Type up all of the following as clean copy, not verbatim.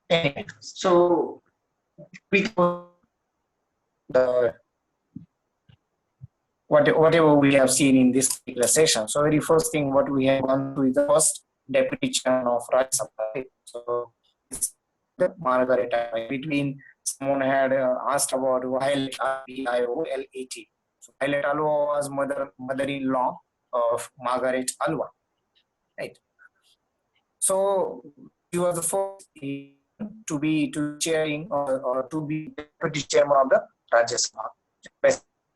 Anyway, so we go the whatever we have seen in this particular session. So very first thing what we have gone through is the first deputy chairman of Rajya Sabha. So the Margaret between someone had asked about Violet Violat. So Violet Alva was mother-in-law of Margaret Alva, right? So he was the first to be chairing or to be deputy chairman of the Rajya Sabha.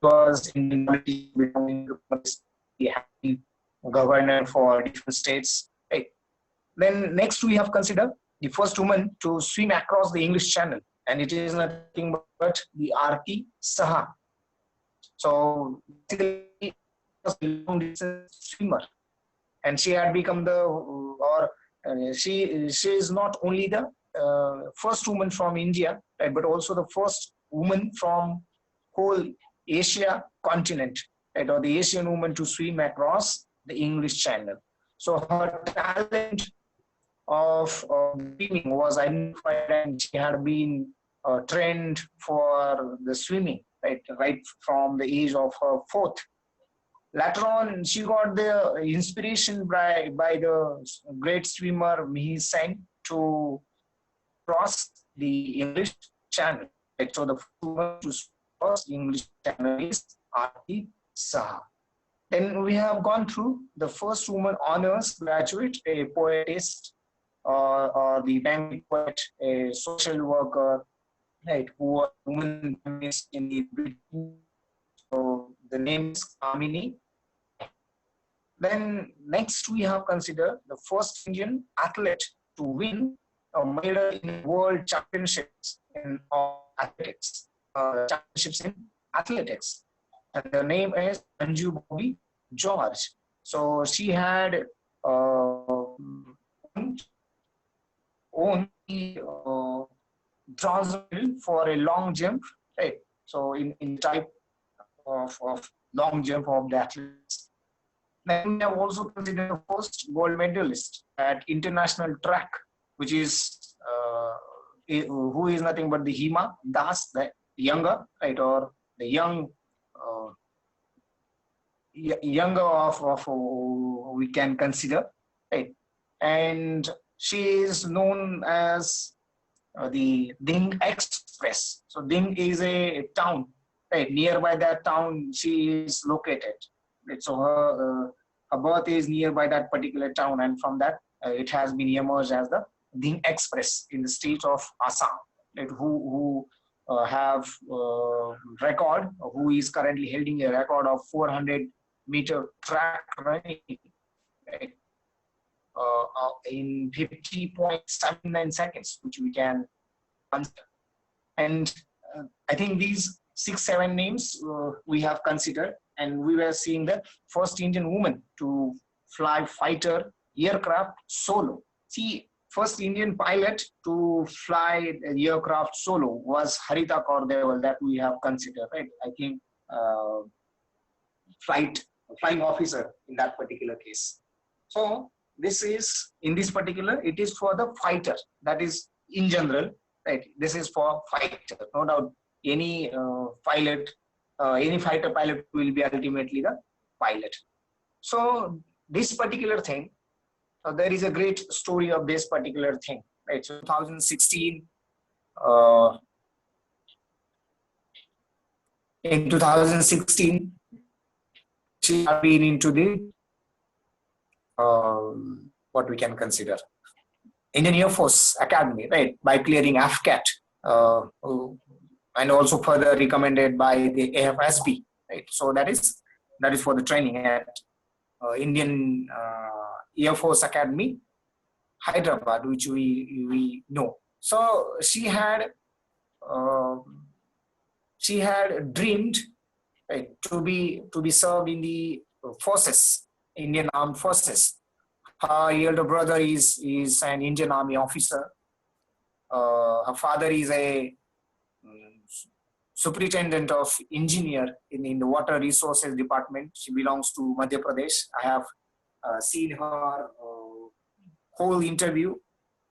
Was in between governor for different states. Right. Then next we have considered the first woman to swim across the English Channel, and it is nothing but the R.T. Saha. So basically, was a long distance swimmer, and she had become she is not only the first woman from India, right, but also the first woman from whole Asia continent, right, or the Asian woman to swim across the English Channel. So her talent of swimming was identified, and she had been trained for the swimming, right from the age of her fourth. Later on, she got the inspiration by the great swimmer Mihi Sen to cross the English Channel. Right? So the first woman to cross the English Channel is R.T. Saha. Then we have gone through the first woman honors graduate, a poetess, or the Bengali poet, a social worker, right, who was a woman in the Britain. So the name is Kamini. Then next we have considered the first Indian athlete to win a medal in World Championships in athletics. Championships in athletics, and the name is Anju Bobby George. So she had owned the bronze medal for a long jump, right? So in type of long jump of the athletes. Then we have also considered the first gold medalist at international track, which is who is nothing but the Hima Das, the younger, right, or the young, younger of we can consider, right, and she is known as the Ding Express. So Ding is a town, right, nearby that town she is located. Right? So her birth is nearby that particular town, and from that it has been emerged as the Ding Express in the state of Assam, right, who have record, who is currently holding a record of 400-meter track running, right, in 50.79 seconds, which we can consider. And I think these 6-7 names we have considered, and we were seeing the first Indian woman to fly fighter aircraft solo. See, first Indian pilot to fly the aircraft solo was Harita Kaur Dewal, that we have considered, right? I think flying officer in that particular case. So this is, in this particular, it is for the fighter, that is in general, right? This is for fighter, no doubt. Any pilot, any fighter pilot will be ultimately the pilot. So this particular thing, there is a great story of this particular thing, right? So 2016, in 2016, she has been into the what we can consider Indian Air Force Academy, right, by clearing AFCAT. and also further recommended by the AFSB. Right. So that is for the training at Indian Air Force Academy, Hyderabad, which we know. So uh, she had dreamed, right, to be served in the forces, Indian Armed Forces. Her elder brother is an Indian Army officer. Her father is a superintendent of engineer in the water resources department. She belongs to Madhya Pradesh. I have seen her whole interview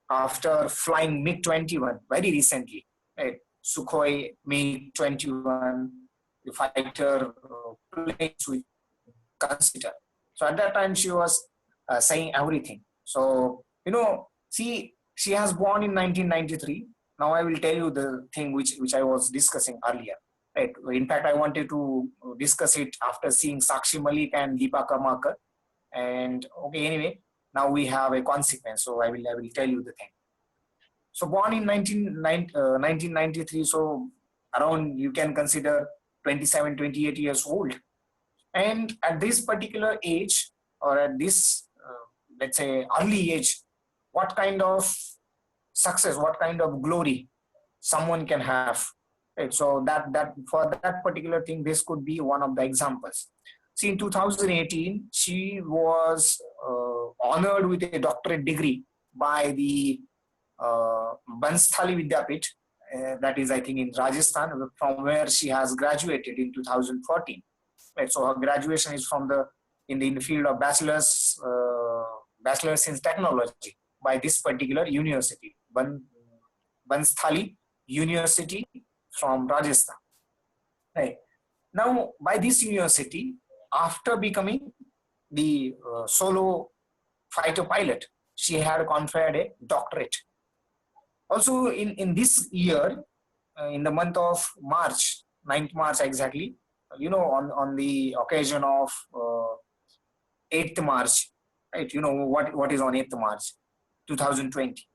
after flying MiG-21 very recently. Right? Sukhoi MiG-21, the fighter planes we consider. So at that time, she was saying everything. So, she has born in 1993. Now I will tell you the thing which I was discussing earlier. Right. In fact, I wanted to discuss it after seeing Sakshi Malik and Deepa Karmakar. And okay, anyway, now we have a consequence. So I will tell you the thing. So born in 1993, so around, you can consider 27, 28 years old. And at this particular age, or at this, let's say, early age, what kind of success, what kind of glory someone can have. Right? So that for that particular thing, this could be one of the examples. See, in 2018, she was honored with a doctorate degree by the Bansthali Vidyapith, that is, I think, in Rajasthan, from where she has graduated in 2014. Right, so her graduation is from in the field of bachelor's in technology by this particular university, Bansthali University from Rajasthan. Right. Now, by this university, after becoming the solo fighter pilot, she had conferred a doctorate. Also, in this year, in the month of March, 9th March exactly, on the occasion of 8th March, right? You know what is on 8th March, 2020.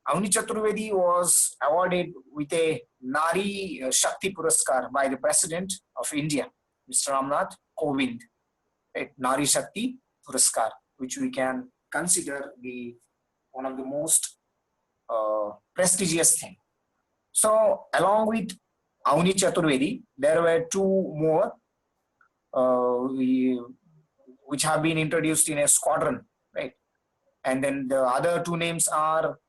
Avni Chaturvedi was awarded with a Nari Shakti Puraskar by the President of India, Mr. Ramnath Kovind. Right? Nari Shakti Puraskar, which we can consider one of the most prestigious thing. So along with Avni Chaturvedi, there were two more which have been introduced in a squadron, right? And then the other two names are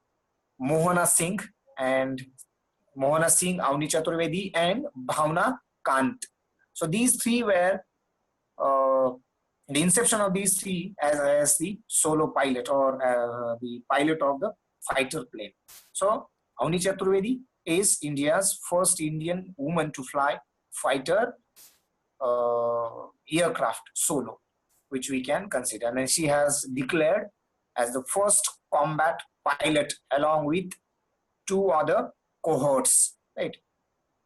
Mohana Singh, Avni Chaturvedi, and Bhavna Kant. So these three were the inception of these three as the solo pilot, or the pilot of the fighter plane. So Avni Chaturvedi is India's first Indian woman to fly fighter aircraft solo, which we can consider. And she has declared as the first combat pilot along with two other cohorts, right?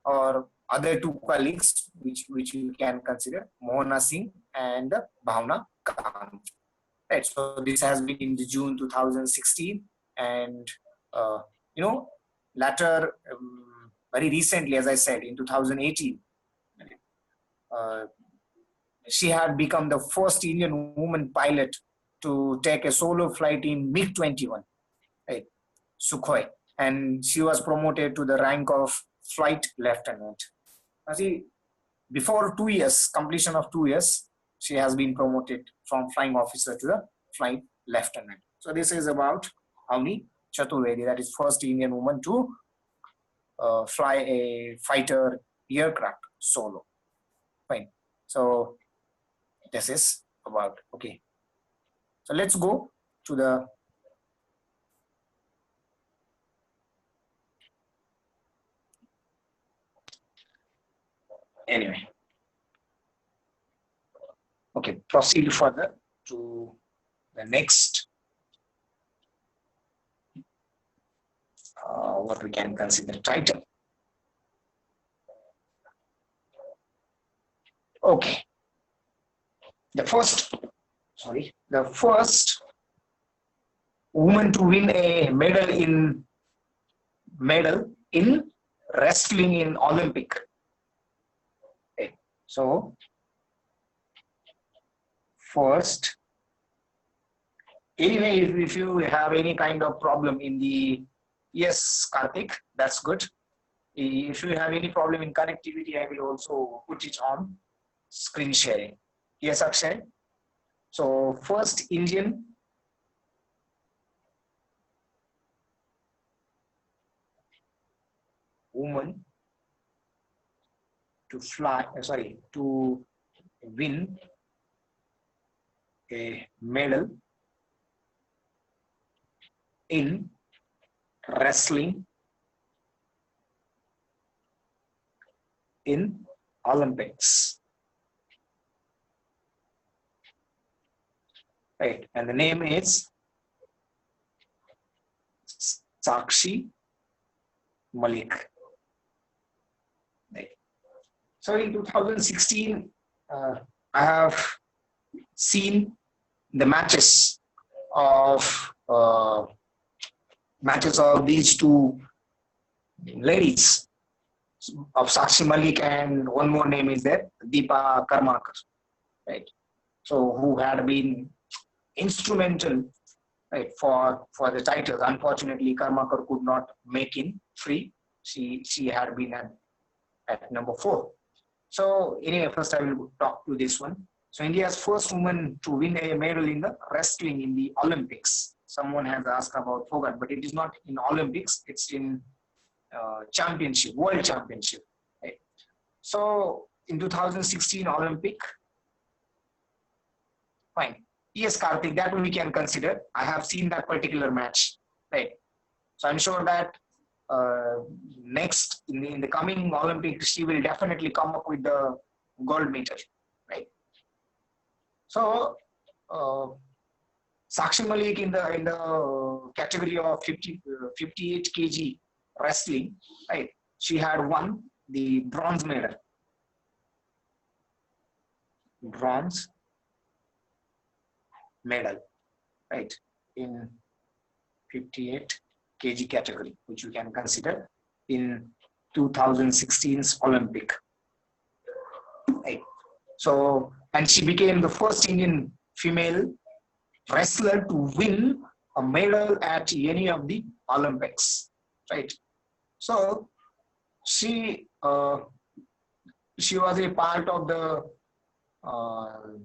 Or other two colleagues, which you can consider, Mohana Singh and Bhavna Kant. Right. So this has been in June 2016, and later, very recently, as I said, in 2018, she had become the first Indian woman pilot to take a solo flight in MiG-21, right, Sukhoi, and she was promoted to the rank of flight lieutenant. Now see, before 2 years, completion of 2 years, she has been promoted from flying officer to the flight lieutenant. So this is about Avni Chaturvedi, that is first Indian woman to fly a fighter aircraft solo. Fine. So this is about, okay. So let's go to the anyway. Okay, proceed further to the next, what we can consider title. Okay, the first woman to win a medal in wrestling in Olympic. Okay. So first, anyway, if you have any kind of problem in the, yes, Karthik, that's good. If you have any problem in connectivity, I will also put it on screen sharing. Yes, Akshay. So first Indian woman to fly, to win a medal in wrestling in Olympics. Right, and the name is Sakshi Malik. Right. So in 2016, I have seen the matches of these two ladies of Sakshi Malik, and one more name is there, Deepa Karmakar, right? So who had been instrumental, right, for the titles. Unfortunately, Karmakar could not make in free. She had been at number 4. So anyway, first I will talk to this one. So India's first woman to win a medal in the wrestling in the Olympics. Someone has asked about forgot, but it is not in Olympics. It's in championship, world championship. Right? So in 2016 Olympic, fine. Yes, Karthik, that we can consider. I have seen that particular match, right? So I'm sure that next in the coming Olympics, she will definitely come up with the gold medal, right? So Sakshi Malik in the category of 58 kg wrestling, right? She had won the bronze medal. Bronze medal, right, in 58 kg category, which you can consider in 2016's Olympic. Right. So, and she became the first Indian female wrestler to win a medal at any of the Olympics, right? So, she was a part of the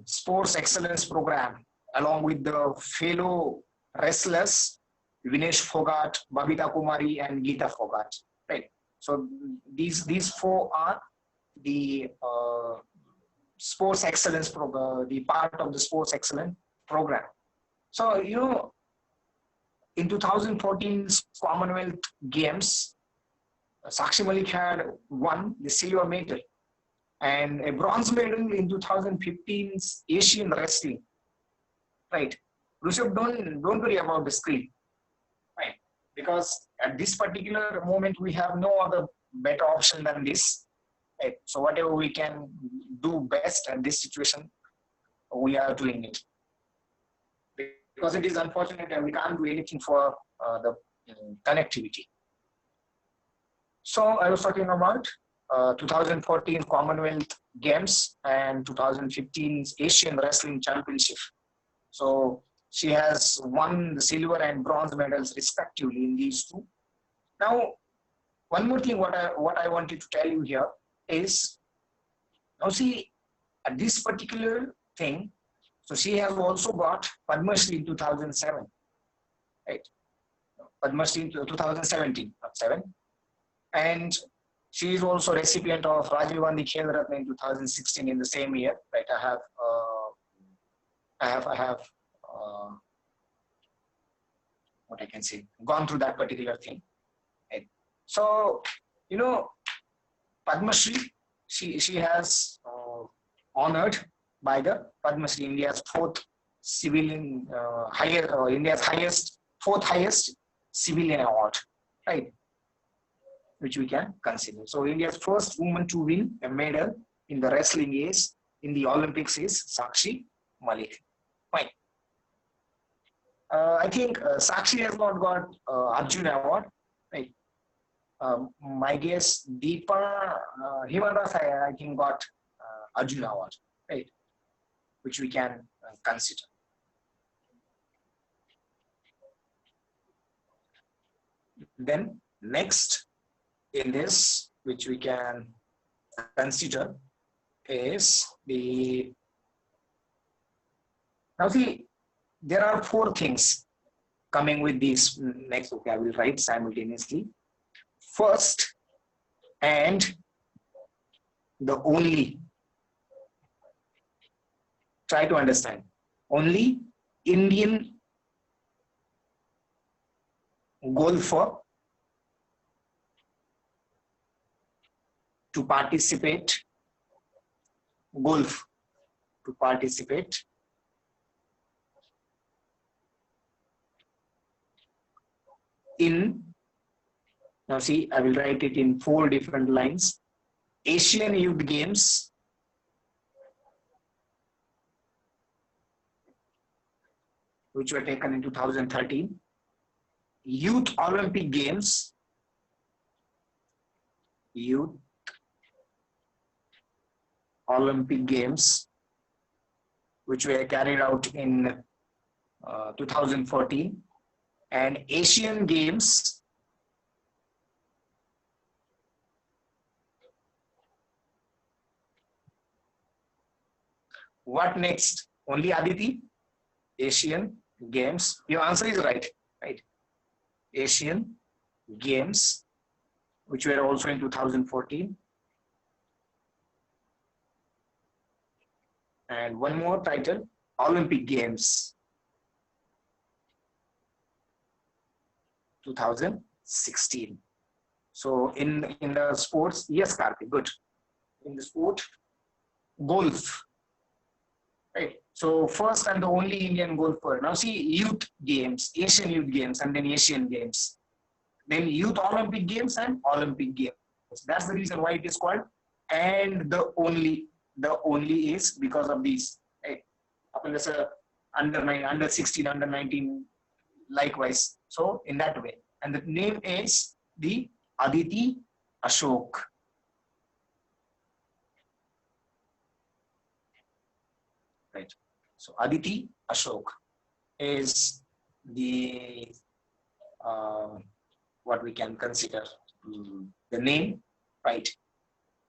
sports excellence program along with the fellow wrestlers Vinesh Fogart, Babita Kumari, and Geeta Fogart. Right. So these 4 are the sports excellence program, the part of the sports excellence program. So in 2014's Commonwealth Games, Sakshi Malik had won the silver medal and a bronze medal in 2015's Asian wrestling. Right. Rushabh, don't worry about the screen. Right. Because at this particular moment, we have no other better option than this. Right. So whatever we can do best at this situation, we are doing it. Because it is unfortunate and we can't do anything for the connectivity. So I was talking about 2014 Commonwealth Games and 2015's Asian Wrestling Championship. So she has won the silver and bronze medals respectively in these 2. Now, one more thing what I wanted to tell you here is, now see, at this particular thing, so she has also got Padma Shri in 2007, right? Padma Shri in 2017, not 7. And she is also recipient of Rajiv Gandhi Khel Ratna in 2016 in the same year, right? I have what I can say, gone through that particular thing. Right? So, Padma Shri, she has honored by the Padma Shri, India's 4th civilian, India's 4th highest civilian award, right? Which we can consider. So India's first woman to win a medal in the wrestling in the Olympics is Sakshi Malik. Fine. I think Sakshi has not got Arjuna award, right? My guess, Deepa, Himandas, I think got Arjuna Award, right? Which we can consider. Then next in this, which we can consider, is the, now see, there are four things coming with these next. Okay, I will write simultaneously. First and the only, try to understand, only Indian golfer to participate, golf to participate in, now see, I will write it in four different lines. Asian Youth Games, which were taken in 2013, Youth Olympic Games, Youth Olympic Games, which were carried out in 2014, and Asian Games, what next? Only Aditi? Asian Games. Your answer is right, right? Asian Games, which were also in 2014. And one more title, Olympic Games, 2016. So in the sports, yes, Karthik, good. In the sport, golf, right? So first and the only Indian golfer. Now see, youth games, Asian Youth Games, and then Asian Games. Then Youth Olympic Games and Olympic Games. That's the reason why it is called. And the only is because of these, right? Under 16, under 19, likewise. So in that way. And the name is the Aditi Ashok. Right. So Aditi Ashok is the what we can consider the name, right?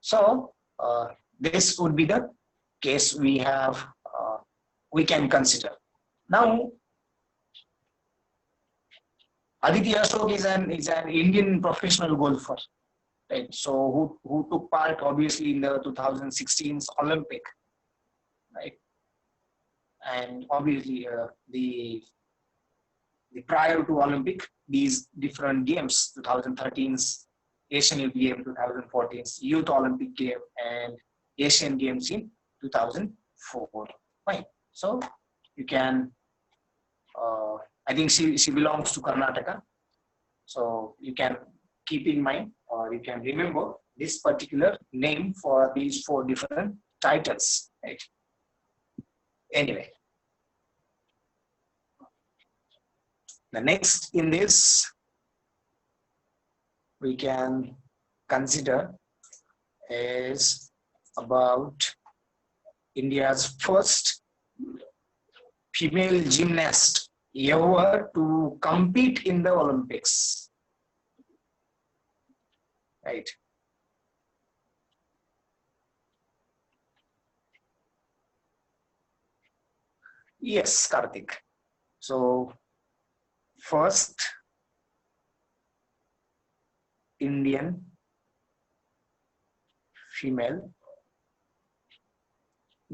So this would be the case we have, we can consider. Now, Aditi Ashok is an Indian professional golfer, right? So who took part obviously in the 2016's Olympic, right? And obviously the prior to Olympic, these different games, 2013's Asian Youth Game, 2014's Youth Olympic Game, and Asian Games in 2004. Fine. So you can, I think she belongs to Karnataka. So you can keep in mind, or you can remember this particular name for these four different titles, right? Anyway, the next in this we can consider is about India's first female gymnast ever to compete in the Olympics, right? Yes, Karthik. So first Indian female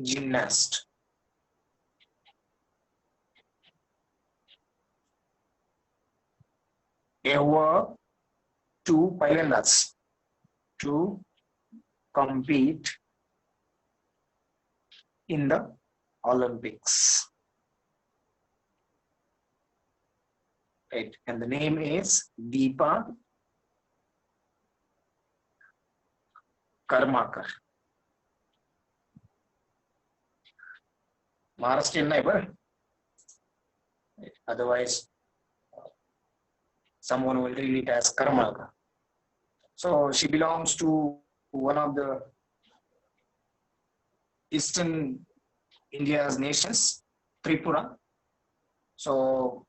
gymnast ever to compete in the Olympics, right? And the name is Deepa Karmakar. Maharashtrian neighbor. Right. Otherwise, someone will read it as Karmakar. So she belongs to one of the eastern India's nations, Tripura. So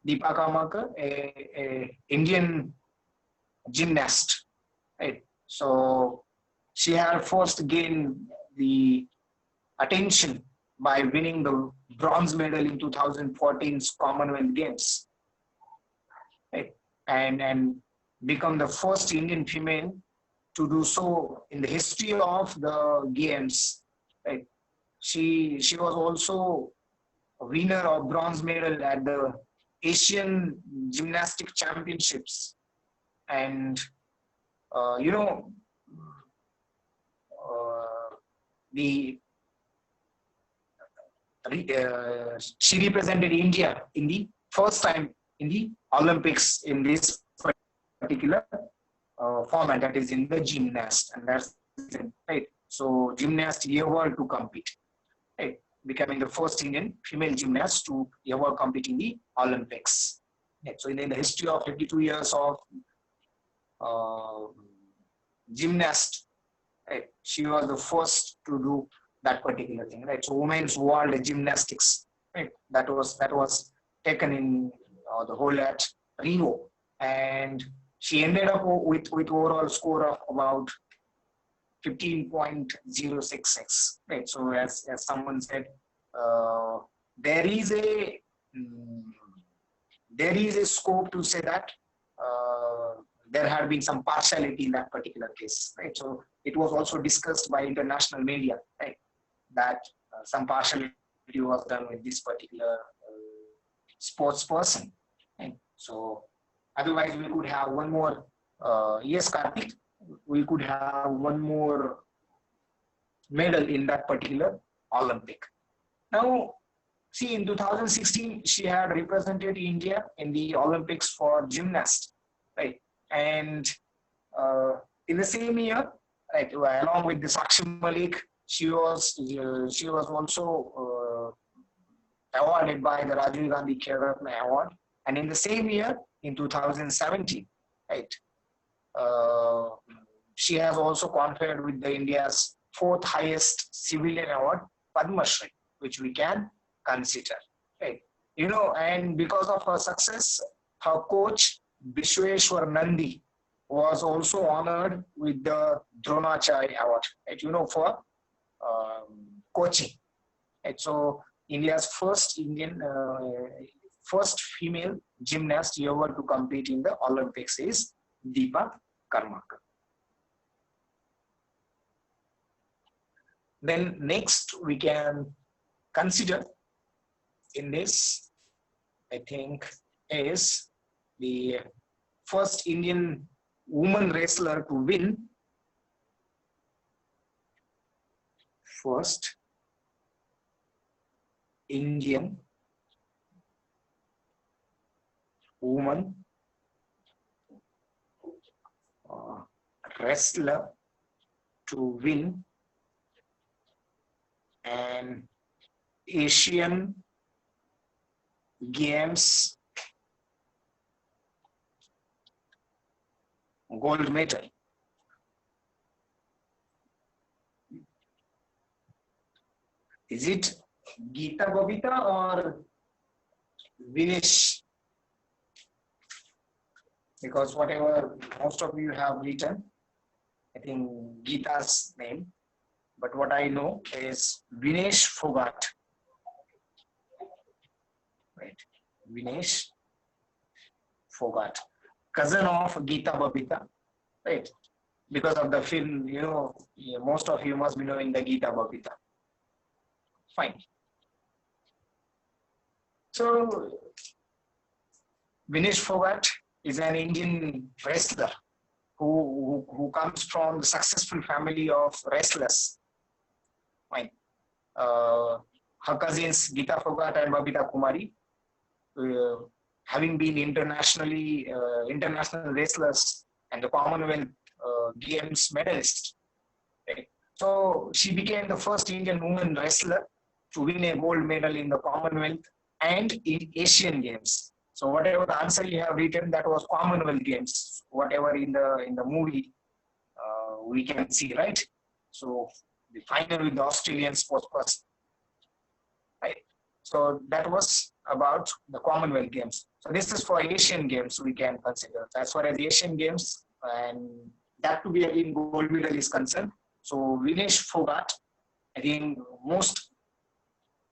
Deepa Karmakar, a Indian gymnast, right? So she had first gained the attention by winning the bronze medal in 2014's Commonwealth Games, right? And become the first Indian female to do so in the history of the games, right? She was also a winner of bronze medal at the Asian Gymnastic Championships, and you know uh, the she represented India in the first time in the Olympics in this particular format, that is in the gymnast, and that's right. So gymnast ever to compete, right? Becoming the first Indian female gymnast to ever compete in the Olympics. Right? So in the history of 52 years of uh, gymnast, right, she was the first to do that particular thing, right? So women's world gymnastics, right? That was taken in the whole at Rio, and she ended up with overall score of about 15.066, right? So as someone said, uh, there is a mm, there is a scope to say that there had been some partiality in that particular case, right? So it was also discussed by international media, right? That some partiality was done with this particular sports person, right? So otherwise we could have one more, yes, Karthik, we could have one more medal in that particular Olympic. Now, see, in 2016, she had represented India in the Olympics for gymnast, right? And uh, in the same year, right, along with the Sakshi Malik, she was also awarded by the Rajiv Gandhi Khel Ratna Award. And in the same year, in 2017, right, uh, she has also conferred with the India's fourth highest civilian award, Padma Shri, which we can consider. Right? And because of her success, her coach Vishweshwar Nandi was also honored with the Dronacharya Award. Right? For coaching. Right? So India's first female gymnast ever to compete in the Olympics is Deepa Karmakar. Then next we can consider in this, I think, is the first Indian woman wrestler to win first Indian woman wrestler to win an Asian Games gold medal. Is it Geeta Babita or Vinesh? Because whatever most of you have written, I think Geeta's name, but what I know is Vinesh Fogart. Right, Vinesh Fogart, cousin of Geeta Babita, right? Because of the film, most of you must be knowing the Geeta Babita. Fine. So, Vinesh Fogart is an Indian wrestler who comes from the successful family of wrestlers. Fine. Her cousins Geeta Fogart and Babita Kumari, having been international wrestlers and the Commonwealth Games medalist. Right? So she became the first Indian woman wrestler to win a gold medal in the Commonwealth and in Asian Games. So whatever the answer you have written, that was Commonwealth Games. Whatever in the movie we can see, right? So the final with the Australian sports person, right? So that was about the Commonwealth Games. So this is for Asian Games we can consider. As far as Asian Games and that to be again gold medal is concerned. So Vinesh Phogat, I think most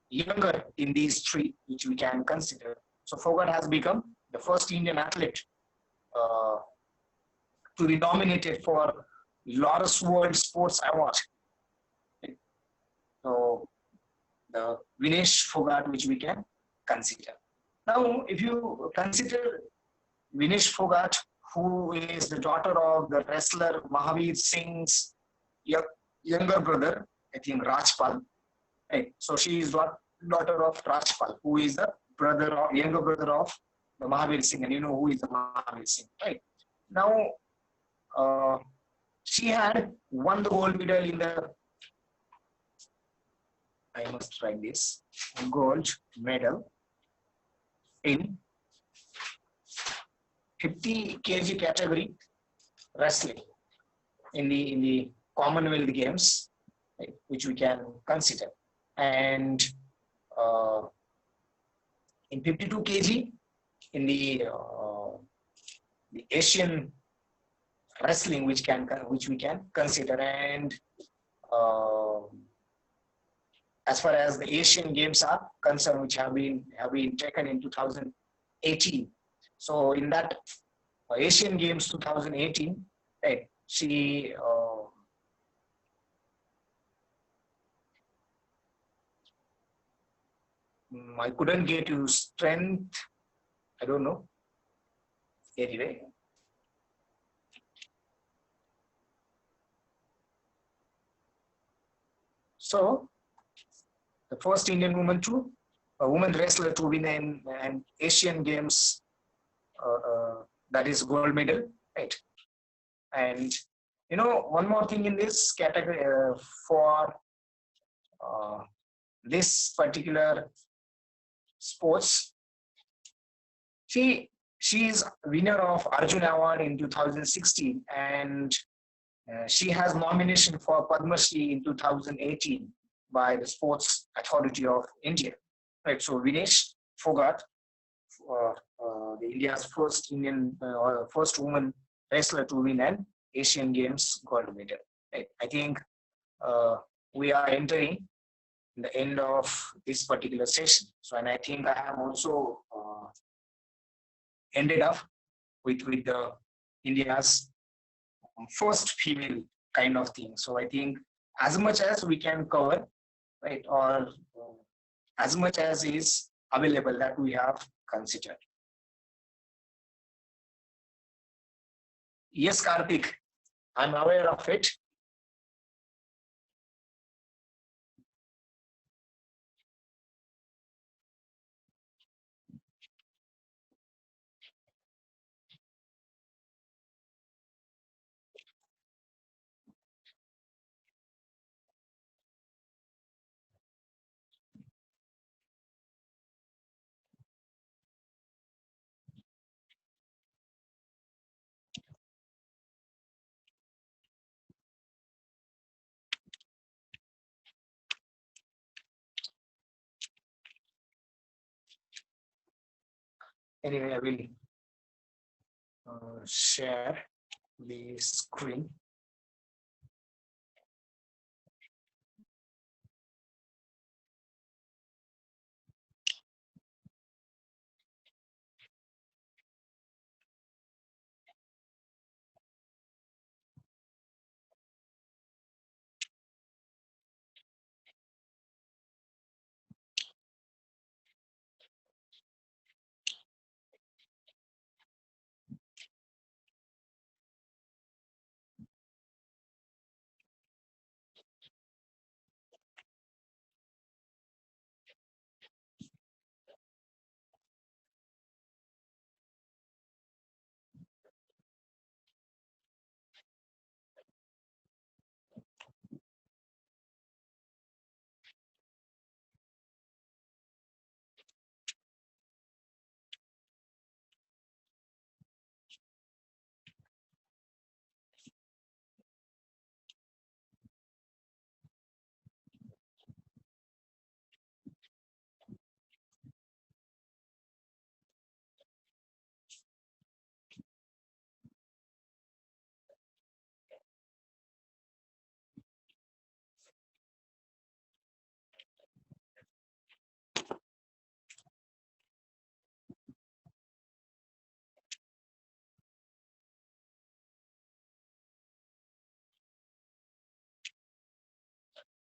younger in these three, which we can consider. So Phogat has become the first Indian athlete uh, to be nominated for Laurus World Sports Award. So the Vinesh Phogat, which we can consider. Now, if you consider Vinesh Phogat, who is the daughter of the wrestler Mahavir Singh's younger brother, I think Rajpal. Right. So she is daughter of Rajpal, who is the younger brother of the Mahavir Singh, and you know who is the Mahavir Singh, right? Now, uh, she had won the gold medal in the, I must write this, gold medal in 50 kg category wrestling in the Commonwealth Games, right, which we can consider, and uh, in 52 kg in the Asian wrestling, which we can consider, and uh, as far as the Asian Games are concerned, which have been taken in 2018. So in that Asian Games 2018, right, she I couldn't get you strength. I don't know. Anyway, so the first Indian woman to a woman wrestler to win an Asian Games, that is gold medal, right? And one more thing in this category, for uh, this particular sports, she she is winner of Arjun Award in 2016, and she has nomination for Padma Shri in 2018 by the Sports Authority of India. Right. So Vinesh Phogat, the India's first or first woman wrestler to win an Asian Games gold medal. Right. I think uh, we are entering the end of this particular session. So, and I think I have also ended up with the India's first female kind of thing. So I think as much as we can cover, right, or as much as is available that we have considered. Yes, Karthik, I'm aware of it. Anyway, I will share the screen.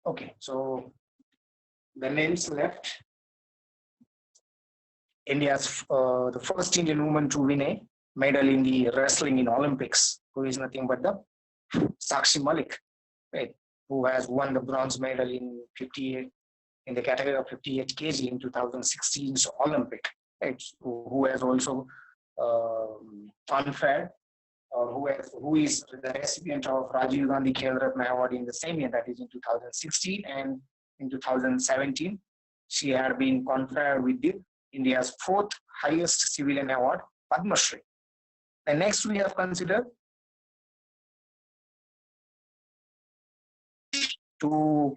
Okay, so the names left. India's the first Indian woman to win a medal in the wrestling in Olympics, who is nothing but the Sakshi Malik, right? Who has won the bronze medal in 58 in the category of 58 kg in 2016's Olympic, right? Who has also conferred or who is the recipient of Rajiv Gandhi Khel Ratna Award in the same year, that is in 2016, and in 2017 she had been conferred with the India's fourth highest civilian award, Padma Shri. And next we have considered to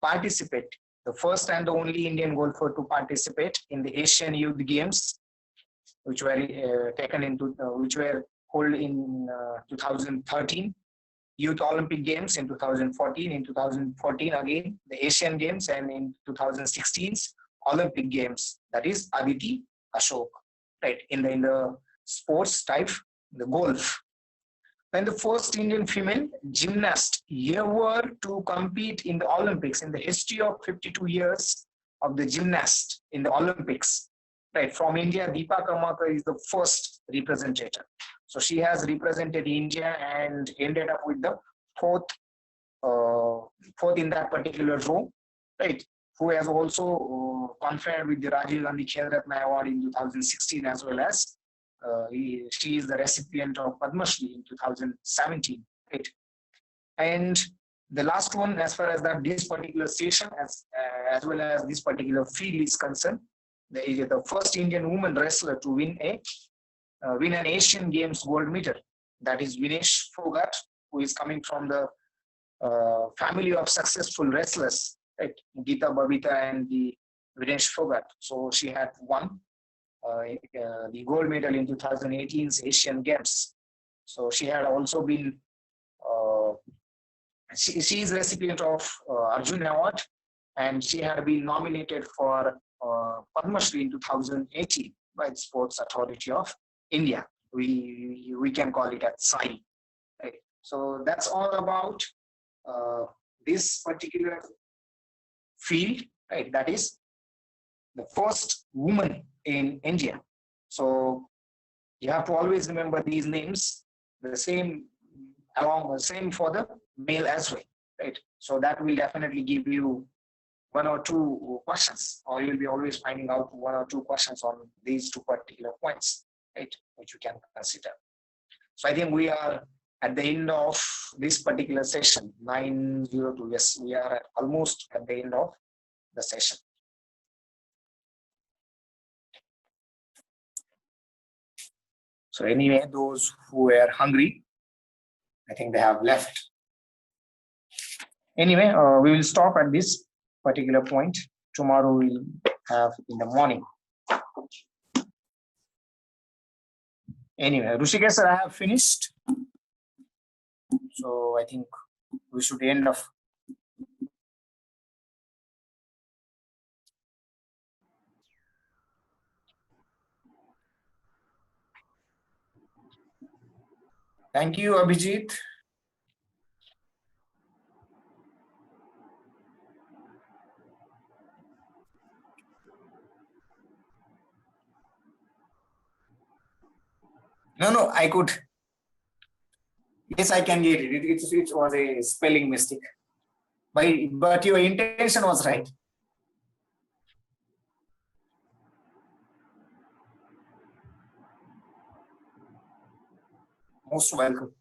participate, the first and the only Indian golfer to participate in the Asian Youth Games, which were which were held in 2013, Youth Olympic Games in 2014, in 2014 again the Asian Games, and in 2016's Olympic Games, that is Aditi Ashok, right? In the sports type, the golf. When the first Indian female gymnast ever to compete in the Olympics in the history of 52 years of the gymnast in the Olympics, right? From India, Deepa Karmakar is the first representative. So she has represented India and ended up with the fourth, fourth in that particular row, right? Who has also conferred with the Rajiv Gandhi Khel Ratna Award in 2016, as well as she is the recipient of Padma Shri in 2017, right? And the last one, as far as that this particular station as well as this particular field is concerned, the first Indian woman wrestler to win an Asian Games gold medal, that is Vinesh Fogart, who is coming from the family of successful wrestlers, right? Geeta Babita and the Vinesh Fogart. So she had won the gold medal in 2018's Asian Games. So she had also been, she is recipient of Arjun Award, and she had been nominated for Padma Shri in 2018 by the Sports Authority of India. We can call it as SAI. Right? So that's all about this particular field, right? That is the first woman in India. So you have to always remember these names, the same for the male as well, right? So that will definitely give you one or two questions, or you'll be always finding out one or two questions on these two particular points, right? Which you can consider. So I think we are at the end of this particular session, 902. Yes, we are almost at the end of the session. So anyway, those who were hungry, I think they have left. Anyway, we will stop at this particular point. Tomorrow we'll have in the morning. Anyway, Rushikesh sir, I have finished. So I think we should end off. Thank you, Abhijit. No, I could. Yes, I can get it. It was a spelling mistake. But your intention was right. Most welcome.